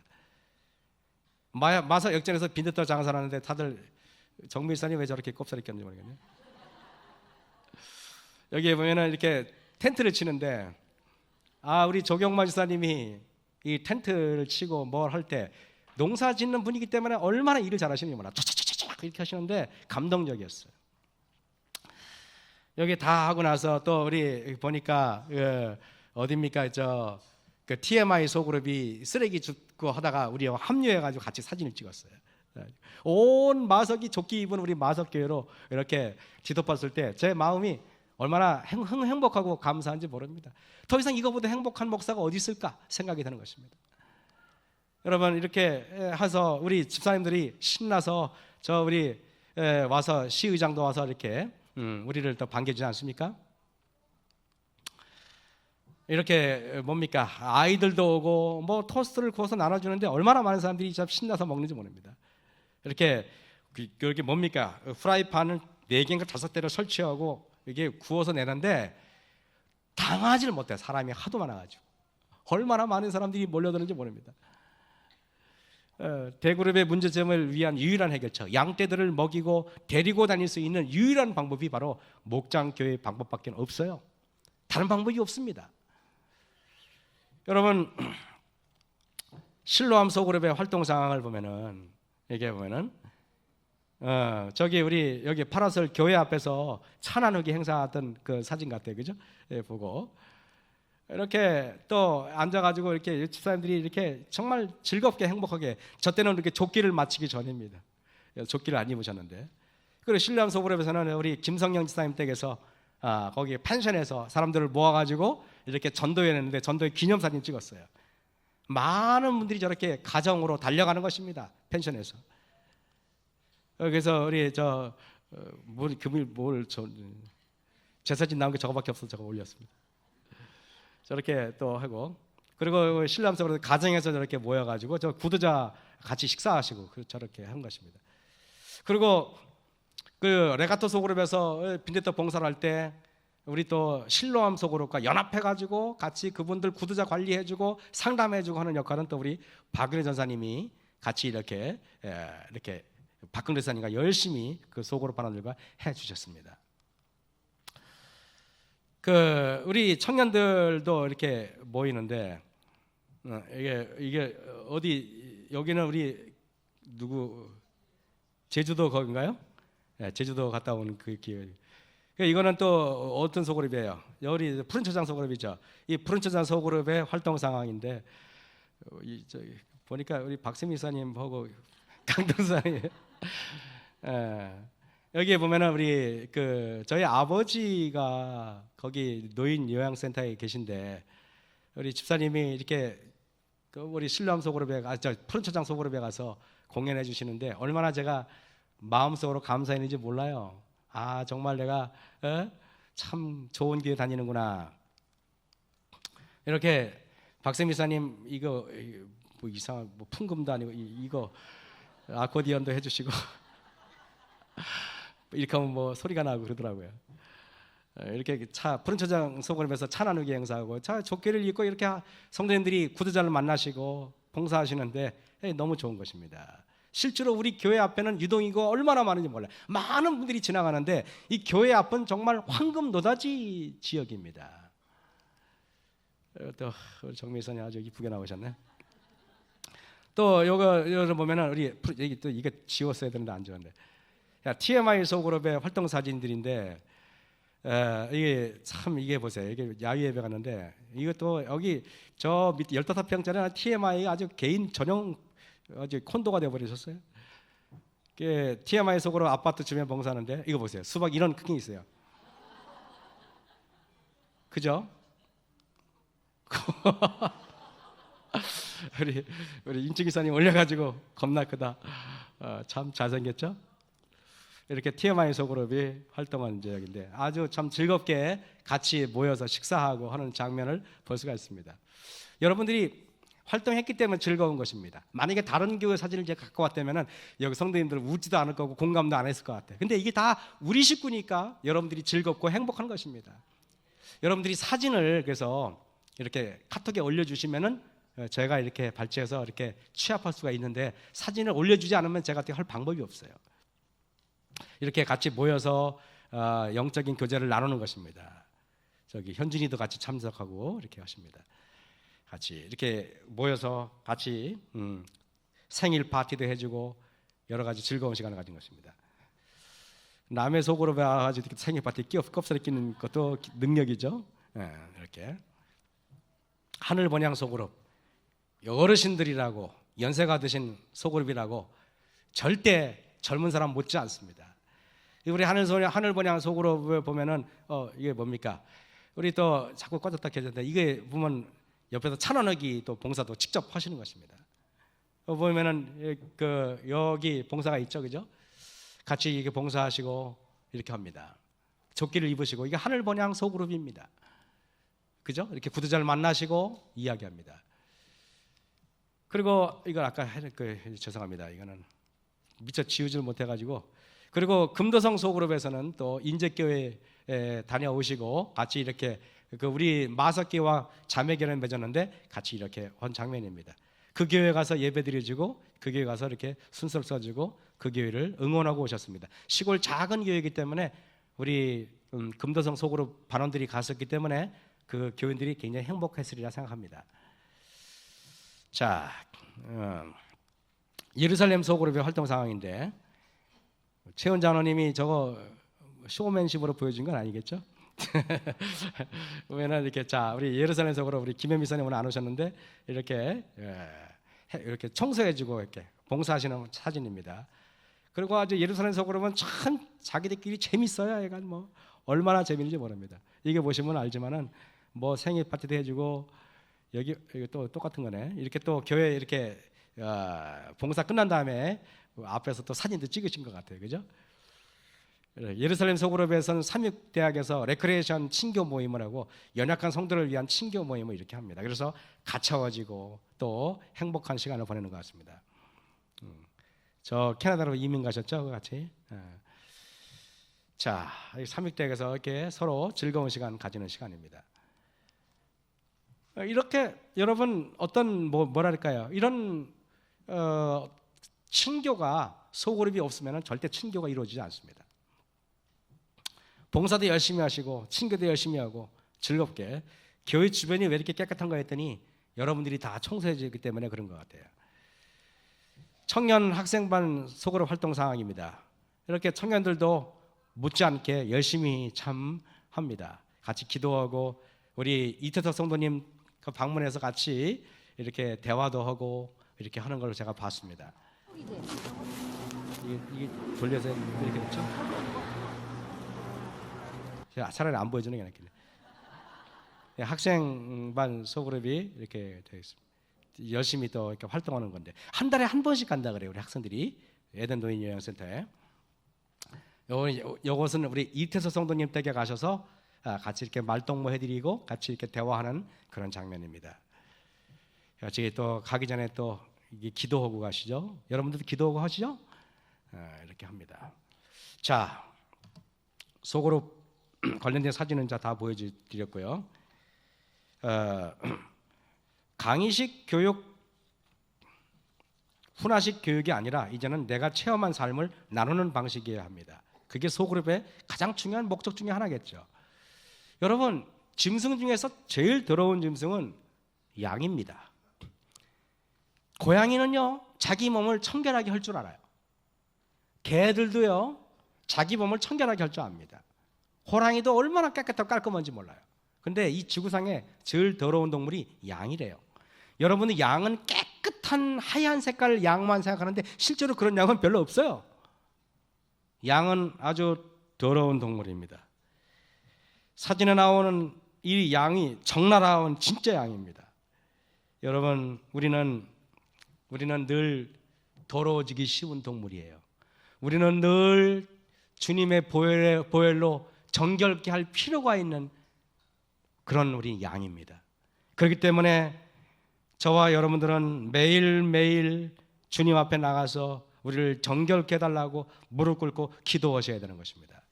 마석 역전에서 빈대떡 장사를 하는데 다들 정밀사님 왜 저렇게 꼽사리 꼈는지 모르겠네. 여기에 보면은 이렇게 텐트를 치는데, 우리 조경만 지사님이 이 텐트를 치고 뭘 할 때 농사 짓는 분이기 때문에 얼마나 일을 잘하시는지 몰라. 촤촤촤촤 이렇게 하시는데 감동적이었어요. 여기 다 하고 나서 또 우리 보니까 어딥니까, 그 TMI 소그룹이 쓰레기 줍고 하다가 우리와 합류해가지고 같이 사진을 찍었어요. 온 마석이 조끼 입은 우리 마석교회로 이렇게 지도봤을 때 제 마음이 얼마나 행복하고 감사한지 모릅니다. 더 이상 이거보다 행복한 목사가 어디 있을까 생각이 드는 것입니다. 여러분, 이렇게 해서 우리 집사님들이 신나서 우리 와서 시의장도 와서 이렇게 우리를 또 반겨주지 않습니까? 이렇게 뭡니까, 아이들도 오고 뭐 토스트를 구워서 나눠주는데 얼마나 많은 사람들이 참 신나서 먹는지 모릅니다. 이렇게 뭡니까, 프라이팬을 4개인가 5대를 설치하고 이게 구워서 내는데 당하지를 못해. 사람이 하도 많아가지고 얼마나 많은 사람들이 몰려드는지 모릅니다. 대그룹의 문제점을 위한 유일한 해결책, 양떼들을 먹이고 데리고 다닐 수 있는 유일한 방법이 바로 목장교회 방법밖에 없어요. 다른 방법이 없습니다. 여러분, 실로암 소그룹의 활동 상황을 보면은, 이게 보면은 저기 우리 여기 파라솔 교회 앞에서 찬양회기 행사하던 그 사진 같아요, 그죠? 보고 이렇게 또 앉아가지고 이렇게 집사님들이 이렇게 정말 즐겁게 행복하게, 저 때는 이렇게 조끼를 마치기 전입니다. 조끼를 안 입으셨는데, 그리고 신랑 소그룹에서는 우리 김성영 집사님 댁에서 거기 펜션에서 사람들을 모아가지고 이렇게 전도했는데 전도회 기념사진 찍었어요. 많은 분들이 저렇게 가정으로 달려가는 것입니다. 펜션에서. 그래서 우리 제 사진 나온 게 저거밖에 없어서 저거 올렸습니다. 저렇게 또 하고, 그리고 신랑 소그룹 가정에서 저렇게 모여가지고 저 구두자 같이 식사하시고 저렇게 한 것입니다. 그리고 그 레가토 소그룹에서 빈대떡 봉사를 할 때 우리 또 실로암 소그룹과 연합해가지고 같이 그분들 구두자 관리해주고 상담해주고 하는 역할은 또 우리 박근혜 전사님이 같이 이렇게 박근혜 전사님과 열심히 그 소그룹 반원들과 해주셨습니다. 우리 청년들도 이렇게 모이는데, 이게 어디, 여기는 우리 제주도 거긴가요? 네, 제주도 갔다 온 그 기회. 이거는 또 어떤 소그룹이에요? 우리 푸른초장 소그룹이죠. 이 푸른초장 소그룹의 활동 상황인데, 보니까 우리 박세미 사님하고 강동사님, 여기에 보면은 우리 저희 아버지가 거기 노인 요양센터에 계신데, 우리 집사님이 이렇게 우리 신람 소그룹에 푸른초장 소그룹에 가서 공연해 주시는데 얼마나 제가 마음속으로 감사했는지 몰라요. 정말 내가 참 좋은 길에 다니는구나. 이렇게 박세미사님 이거 뭐 이상한 뭐 풍금도 아니고 이거 아코디언도 해주시고 이렇게 하면 뭐 소리가 나고 그러더라고요. 이렇게 푸른초장 소그룹에서 찬양회기 행사하고 조끼를 입고 이렇게 성도님들이 구두자를 만나시고 봉사하시는데 너무 좋은 것입니다. 실제로 우리 교회 앞에는 유동이고 얼마나 많은지 몰라요. 많은 분들이 지나가는데 이 교회 앞은 정말 황금 노다지 지역입니다. 또 우리 정미선이 아주 이쁘게 나오셨네. 또 요거 보면은 우리 또 이게 지웠어야 되는데 안 지웠네. TMI 소그룹의 활동 사진들인데, 이게 참, 이게 보세요. 이게 야외 예배 갔는데 이것도 여기 저 밑에 15평짜리 TMI 아주 개인 전용 아주 콘도가 되어 버리셨어요. TMI 속으로 아파트 주변 봉사하는데 이거 보세요. 수박 이런 크기 있어요. 그죠? 우리 임치기사님 올려가지고 겁나 크다. 참 잘생겼죠? 이렇게 TMI 소그룹이 활동하는 지역인데 아주 참 즐겁게 같이 모여서 식사하고 하는 장면을 볼 수가 있습니다. 여러분들이 활동했기 때문에 즐거운 것입니다. 만약에 다른 교회 사진을 제가 갖고 왔다면 여기 성도님들 웃지도 않을 거고 공감도 안 했을 것 같아요. 근데 이게 다 우리 식구니까 여러분들이 즐겁고 행복한 것입니다. 여러분들이 사진을 그래서 이렇게 카톡에 올려주시면은 제가 이렇게 발췌해서 이렇게 취합할 수가 있는데 사진을 올려주지 않으면 제가 어떻게 할 방법이 없어요. 이렇게 같이 모여서 영적인 교제를 나누는 것입니다. 저기 현진이도 같이 참석하고 이렇게 하십니다. 같이 이렇게 모여서 같이 생일 파티도 해주고 여러 가지 즐거운 시간을 가진 것입니다. 남의 속으로 가지고 생일 파티 껍살에 끼는 것도 능력이죠. 이렇게 하늘 번향 소그룹, 어르신들이라고 연세가 드신 소그룹이라고 절대 젊은 사람 못지 않습니다. 우리 하늘 번향 소그룹을 보면은 이게 뭡니까? 우리 또 자꾸 꺼졌다 켜졌다 이게 보면 옆에서 찬원하기 또 봉사도 직접 하시는 것입니다. 보면은 여기 봉사가 있죠, 그죠? 같이 이렇게 봉사하시고 이렇게 합니다. 조끼를 입으시고 이게 하늘 번향 소그룹입니다. 그죠? 이렇게 구두자를 만나시고 이야기합니다. 그리고 이걸 아까 죄송합니다. 이거는 미처 지우질 못해가지고 그리고 금도성 소그룹에서는 또 인재교회에 다녀오시고 같이 이렇게 우리 마석교와 자매교회를 맺었는데 같이 이렇게 한 장면입니다. 그 교회 가서 예배드려주고 그 교회 가서 이렇게 순서를 써주고 그 교회를 응원하고 오셨습니다. 시골 작은 교회이기 때문에 우리 금도성 소그룹 반원들이 갔었기 때문에 그 교인들이 굉장히 행복했으리라 생각합니다. 자, 예루살렘 소그룹의 활동 상황인데 최은 장로님이 저거 쇼맨십으로 보여준 건 아니겠죠? 보면은 이렇게 자 우리 예루살렘 소그룹 우리 김혜미 선생님 오늘 안 오셨는데 이렇게 청소해주고 이렇게 봉사하시는 사진입니다. 그리고 아주 예루살렘 소그룹은 참 자기들끼리 재밌어요. 얘가 뭐 얼마나 재밌는지 모릅니다. 이게 보시면 알지만은 뭐 생일 파티도 해주고 여기 또 똑같은 거네. 이렇게 또 교회 이렇게 봉사 끝난 다음에 앞에서 또 사진도 찍으신 것 같아요, 그죠? 예루살렘 소그룹에서는 삼육대학에서 레크레이션 친교 모임을 하고 연약한 성도를 위한 친교 모임을 이렇게 합니다. 그래서 가차워지고 또 행복한 시간을 보내는 것 같습니다. 저 캐나다로 이민 가셨죠, 같이? 자, 삼육대학에서 이렇게 서로 즐거운 시간 가지는 시간입니다. 이렇게 여러분 어떤 뭐랄까요? 이런 친교가 소그룹이 없으면 절대 친교가 이루어지지 않습니다. 봉사도 열심히 하시고 친교도 열심히 하고 즐겁게 교회 주변이 왜 이렇게 깨끗한가 했더니 여러분들이 다 청소해 주기 때문에 그런 것 같아요. 청년 학생반 소그룹 활동 상황입니다. 이렇게 청년들도 못지않게 열심히 참 합니다. 같이 기도하고 우리 이태석 성도님 방문해서 같이 이렇게 대화도 하고 이렇게 하는 걸 제가 봤습니다. 이게 돌려서 이렇게 됐죠? 차라리 안 보여주는 게 낫겠네. 학생반 소그룹이 이렇게 되어 있습니다. 열심히 또 이렇게 활동하는 건데 한 달에 한 번씩 간다 그래요, 우리 학생들이 에덴 노인 요양센터에. 요것은 우리 이태석 성도님 댁에 가셔서 같이 이렇게 말동무 해드리고 같이 이렇게 대화하는 그런 장면입니다. 같이 또 가기 전에 또 기도하고 가시죠. 여러분들도 기도하고 하시죠? 이렇게 합니다. 자, 소그룹 관련된 사진은 다 보여드렸고요. 강의식 교육, 훈화식 교육이 아니라 이제는 내가 체험한 삶을 나누는 방식이어야 합니다. 그게 소그룹의 가장 중요한 목적 중에 하나겠죠. 여러분, 짐승 중에서 제일 더러운 짐승은 양입니다. 고양이는요, 자기 몸을 청결하게 할 줄 알아요. 개들도요, 자기 몸을 청결하게 할 줄 압니다. 호랑이도 얼마나 깨끗하고 깔끔한지 몰라요. 근데 이 지구상에 제일 더러운 동물이 양이래요. 여러분은 양은 깨끗한 하얀 색깔 양만 생각하는데 실제로 그런 양은 별로 없어요. 양은 아주 더러운 동물입니다. 사진에 나오는 이 양이 적나라한 진짜 양입니다. 여러분, 우리는 늘 더러워지기 쉬운 동물이에요. 우리는 늘 주님의 보혈로 정결케 할 필요가 있는 그런 우리 양입니다. 그렇기 때문에 저와 여러분들은 매일매일 주님 앞에 나가서 우리를 정결케 해달라고 무릎 꿇고 기도하셔야 되는 것입니다.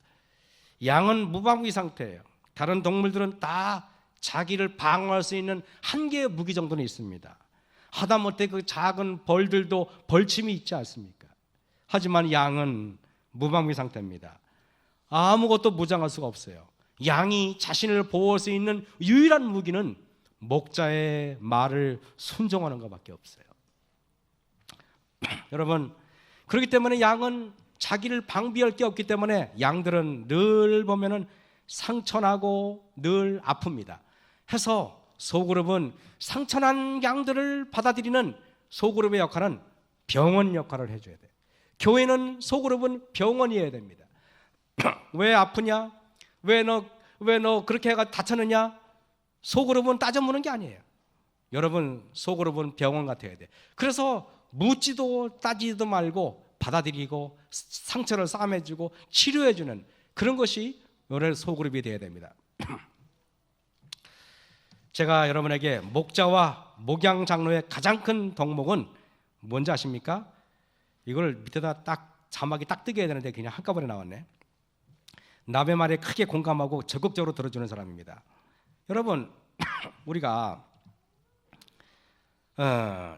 양은 무방비 상태예요. 다른 동물들은 다 자기를 방어할 수 있는 한 개의 무기 정도는 있습니다. 하다못해 그 작은 벌들도 벌침이 있지 않습니까? 하지만 양은 무방비 상태입니다. 아무것도 무장할 수가 없어요. 양이 자신을 보호할 수 있는 유일한 무기는 목자의 말을 순종하는 것밖에 없어요. 여러분, 그렇기 때문에 양은 자기를 방비할 게 없기 때문에 양들은 늘 보면은 상처나고 늘 아픕니다. 해서 소그룹은 상처난 양들을 받아들이는 소그룹의 역할은 병원 역할을 해줘야 돼요. 교회는 소그룹은 병원이어야 됩니다. 왜 아프냐? 왜 너 그렇게 해가 다쳤느냐? 소그룹은 따져 묻는 게 아니에요. 여러분, 소그룹은 병원 같아야 돼. 그래서 묻지도 따지지도 말고 받아들이고 상처를 싸매주고 치료해주는 그런 것이 여러분의 소그룹이 되어야 됩니다. 제가 여러분에게 목자와 목양 장로의 가장 큰 덕목은 뭔지 아십니까? 이걸 밑에다 딱 자막이 딱 뜨게 해야 되는데 그냥 한꺼번에 나왔네. 남의 말에 크게 공감하고 적극적으로 들어주는 사람입니다. 여러분, 우리가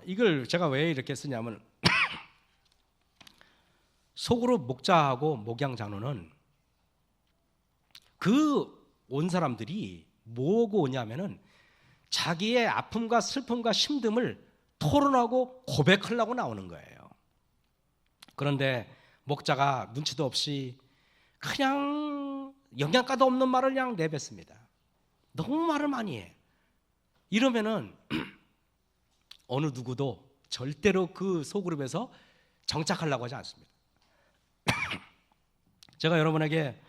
이걸 제가 왜 이렇게 쓰냐면 속으로 목자하고 목양 장로는 그 온 사람들이 뭐고 오냐면은 자기의 아픔과 슬픔과 힘듦을 토론하고 고백하려고 나오는 거예요. 그런데 목자가 눈치도 없이 그냥 영양가도 없는 말을 그냥 내뱉습니다. 너무 말을 많이 해. 이러면은 어느 누구도 절대로 그 소그룹에서 정착하려고 하지 않습니다. 제가 여러분에게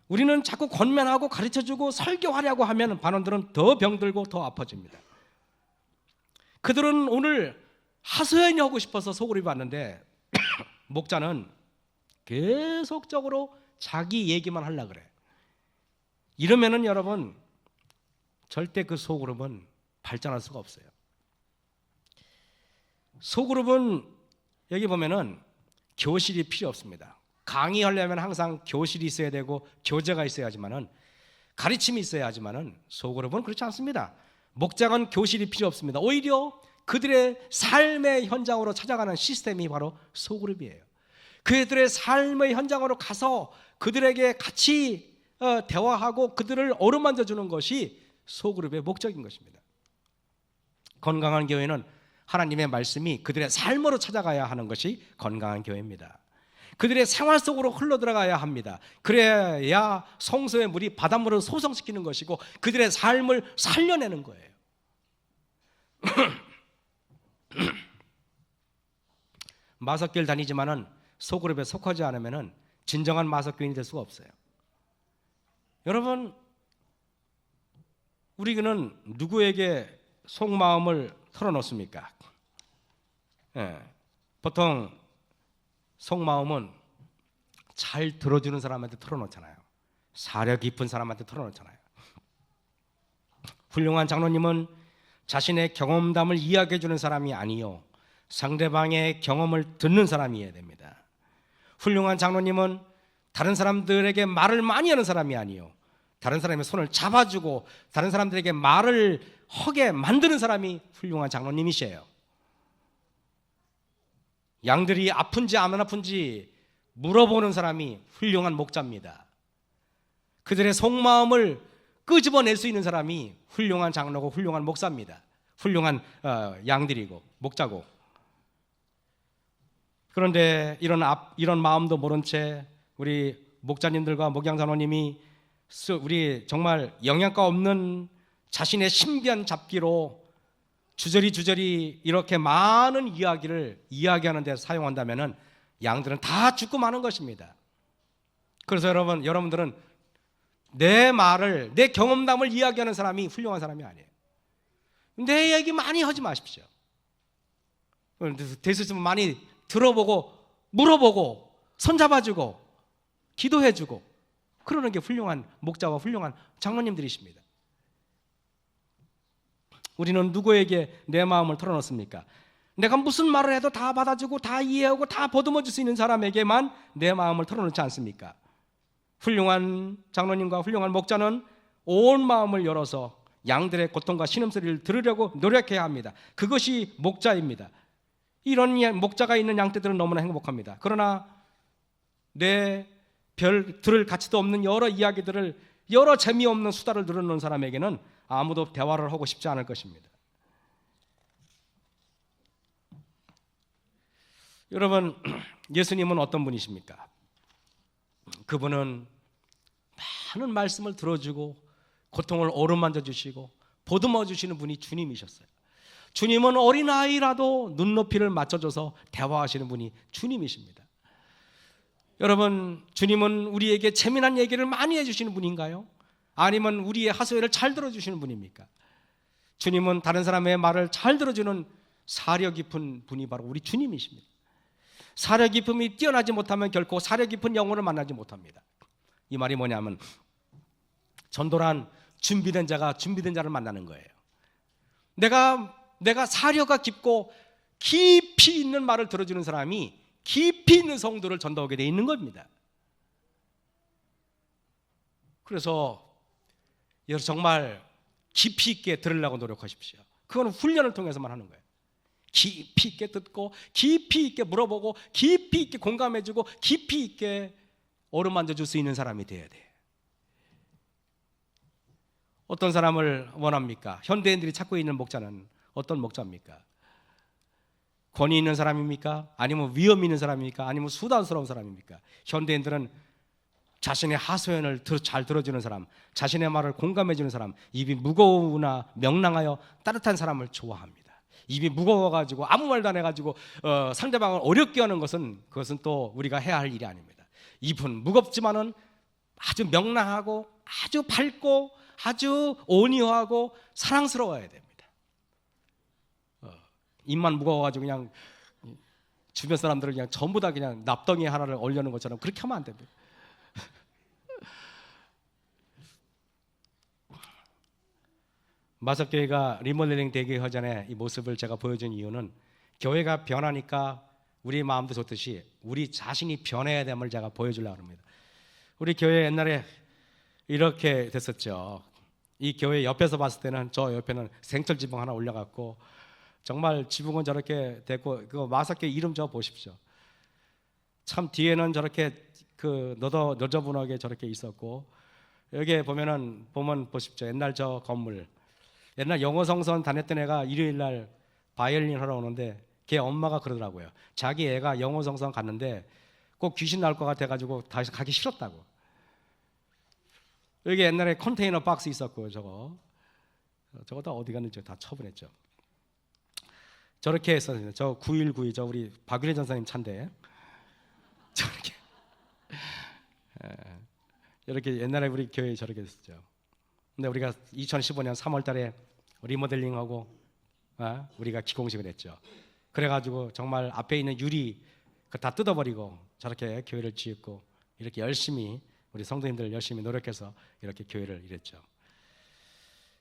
우리는 자꾸 권면하고 가르쳐주고 설교하려고 하면 반원들은 더 병들고 더 아파집니다. 그들은 오늘 하소연이 하고 싶어서 소그룹이 왔는데 목자는 계속적으로 자기 얘기만 하려고 그래. 이러면은 여러분 절대 그 소그룹은 발전할 수가 없어요. 소그룹은 여기 보면은 교실이 필요 없습니다. 강의하려면 항상 교실이 있어야 되고 교재가 있어야 하지만은 가르침이 있어야 하지만은 소그룹은 그렇지 않습니다. 목장은 교실이 필요 없습니다. 오히려 그들의 삶의 현장으로 찾아가는 시스템이 바로 소그룹이에요. 그들의 삶의 현장으로 가서 그들에게 같이 대화하고 그들을 어루만져 주는 것이 소그룹의 목적인 것입니다. 건강한 교회는 하나님의 말씀이 그들의 삶으로 찾아가야 하는 것이 건강한 교회입니다. 그들의 생활 속으로 흘러들어가야 합니다. 그래야 성소의 물이 바닷물을 소성시키는 것이고 그들의 삶을 살려내는 거예요. 마석교를 다니지만은 소그룹에 속하지 않으면은 진정한 마석교인이 될 수가 없어요. 여러분, 우리는 누구에게 속마음을 털어놓습니까? 보통 속마음은 잘 들어주는 사람한테 털어놓잖아요. 사려 깊은 사람한테 털어놓잖아요. 훌륭한 장로님은 자신의 경험담을 이야기해 주는 사람이 아니요 상대방의 경험을 듣는 사람이어야 됩니다. 훌륭한 장로님은 다른 사람들에게 말을 많이 하는 사람이 아니요 다른 사람의 손을 잡아주고 다른 사람들에게 말을 하게 만드는 사람이 훌륭한 장로님이셔요. 양들이 아픈지 안 아픈지 물어보는 사람이 훌륭한 목자입니다. 그들의 속마음을 끄집어낼 수 있는 사람이 훌륭한 장로고 훌륭한 목사입니다. 훌륭한 양들이고 목자고. 그런데 이런 마음도 모른 채 우리 목자님들과 목양장로님이 우리 정말 영양가 없는 자신의 신비한 잡기로 주저리 이렇게 많은 이야기를 이야기하는 데 사용한다면은 양들은 다 죽고 마는 것입니다. 그래서 여러분들은 내 말을, 내 경험담을 이야기하는 사람이 훌륭한 사람이 아니에요. 내 얘기 많이 하지 마십시오. 될 수 있으면 많이 들어보고 물어보고 손잡아주고 기도해주고 그러는 게 훌륭한 목자와 훌륭한 장로님들이십니다. 우리는 누구에게 내 마음을 털어놓습니까? 내가 무슨 말을 해도 다 받아주고 다 이해하고 다 보듬어줄 수 있는 사람에게만 내 마음을 털어놓지 않습니까? 훌륭한 장로님과 훌륭한 목자는 온 마음을 열어서 양들의 고통과 신음소리를 들으려고 노력해야 합니다. 그것이 목자입니다. 이런 목자가 있는 양떼들은 너무나 행복합니다. 그러나 내 별 들을 가치도 없는 여러 이야기들을, 여러 재미없는 수다를 들어놓은 사람에게는 아무도 대화를 하고 싶지 않을 것입니다. 여러분, 예수님은 어떤 분이십니까? 그분은 많은 말씀을 들어주고 고통을 어루만져 주시고 보듬어 주시는 분이 주님이셨어요. 주님은 어린아이라도 눈높이를 맞춰줘서 대화하시는 분이 주님이십니다. 여러분, 주님은 우리에게 재미난 얘기를 많이 해주시는 분인가요? 아니면 우리의 하소연을 잘 들어주시는 분입니까? 주님은 다른 사람의 말을 잘 들어주는 사려 깊은 분이 바로 우리 주님이십니다. 사려 깊음이 뛰어나지 못하면 결코 사려 깊은 영혼을 만나지 못합니다. 이 말이 뭐냐면, 전도란 준비된 자가 준비된 자를 만나는 거예요. 내가 사려가 깊고 깊이 있는 말을 들어주는 사람이 깊이 있는 성도를 전도하게 돼 있는 겁니다. 그래서 여러분, 정말 깊이 있게 들으려고 노력하십시오. 그건 훈련을 통해서만 하는 거예요. 깊이 있게 듣고 깊이 있게 물어보고 깊이 있게 공감해주고 깊이 있게 어루만져 줄 수 있는 사람이 돼야 돼요. 어떤 사람을 원합니까? 현대인들이 찾고 있는 목자는 어떤 목자입니까? 권위 있는 사람입니까? 아니면 위험 있는 사람입니까? 아니면 수단스러운 사람입니까? 현대인들은 자신의 하소연을 잘 들어주는 사람, 자신의 말을 공감해주는 사람, 입이 무거우나 명랑하여 따뜻한 사람을 좋아합니다. 입이 무거워가지고 아무 말도 안 해가지고 상대방을 어렵게 하는 그것은 또 우리가 해야 할 일이 아닙니다. 입은 무겁지만은 아주 명랑하고 아주 밝고 아주 온유하고 사랑스러워야 됩니다. 입만 무거워가지고 그냥 주변 사람들을 그냥 전부 다 그냥 납덩이 하나를 올려놓은 것처럼 그렇게 하면 안 됩니다. 마석교회가 리모델링 되기 전에 이 모습을 제가 보여준 이유는, 교회가 변하니까 우리 마음도 좋듯이 우리 자신이 변해야 됨을 제가 보여주려고 합니다. 우리 교회 옛날에 이렇게 됐었죠. 이 교회 옆에서 봤을 때는, 저 옆에는 생철 지붕 하나 올려갖고 정말 지붕은 저렇게 됐고, 그 마석교회 이름 저 보십시오. 참 뒤에는 저렇게 너저분하게 저렇게 있었고, 여기에 보면 보십시오. 옛날 저 건물, 옛날 영어성선 다녔던 애가 일요일날 바이올린 하러 오는데 걔 엄마가 그러더라고요. 자기 애가 영어성선 갔는데 꼭 귀신 나올 것 같아가지고 다시 가기 싫었다고. 여기 옛날에 컨테이너 박스 있었고, 저거 다 어디 갔는지 다 처분했죠. 저렇게 했었어요. 저 919, 저 우리 박윤혜 전사님 차인데, 저렇게 이렇게 옛날에 우리 교회에 저렇게 했었죠. 근데 우리가 2015년 3월달에 리모델링하고 우리가 기공식을 했죠. 그래가지고 정말 앞에 있는 유리 다 뜯어버리고 저렇게 교회를 지었고, 이렇게 열심히 우리 성도님들 열심히 노력해서 이렇게 교회를 이뤘죠.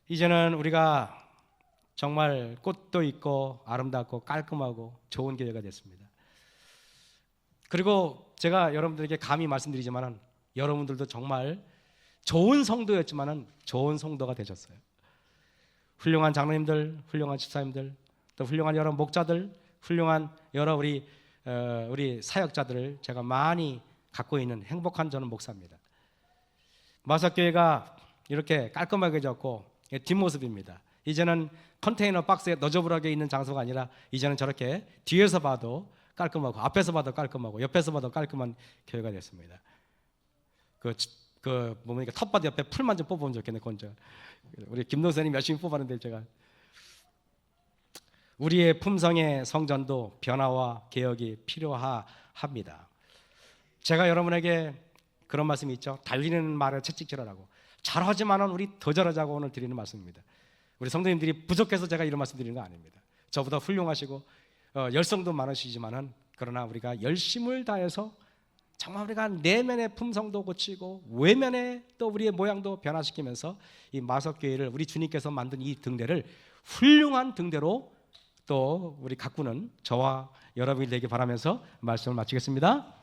이제는 우리가 정말 꽃도 있고 아름답고 깔끔하고 좋은 교회가 됐습니다. 그리고 제가 여러분들에게 감히 말씀드리지만, 여러분들도 정말 좋은 성도였지만 좋은 성도가 되셨어요. 훌륭한 장로님들, 훌륭한 집사님들, 또 훌륭한 여러 목자들, 훌륭한 여러 우리 사역자들을 제가 많이 갖고 있는 행복한 저는 목사입니다. 마석교회가 이렇게 깔끔하게 졌고 뒷모습입니다. 이제는 컨테이너 박스에 너저분하게 있는 장소가 아니라 이제는 저렇게 뒤에서 봐도 깔끔하고 앞에서 봐도 깔끔하고 옆에서 봐도 깔끔한 교회가 됐습니다. 뭡니까, 텃밭 옆에 풀만 좀 뽑으면 좋겠네. 우리 김노선님 열심히 뽑았는데, 제가 우리의 품성의 성전도 변화와 개혁이 필요합니다. 제가 여러분에게 그런 말씀이 있죠. 달리는 말을 채찍질하라고. 잘하지만은 우리 더 잘하자고 오늘 드리는 말씀입니다. 우리 성도님들이 부족해서 제가 이런 말씀 드리는 거 아닙니다. 저보다 훌륭하시고 열성도 많으시지만은, 그러나 우리가 열심을 다해서 정말 우리가 내면의 품성도 고치고 외면의 또 우리의 모양도 변화시키면서 이 마석교회를, 우리 주님께서 만든 이 등대를 훌륭한 등대로 또 우리 가꾸는 저와 여러분이 되길 바라면서 말씀을 마치겠습니다.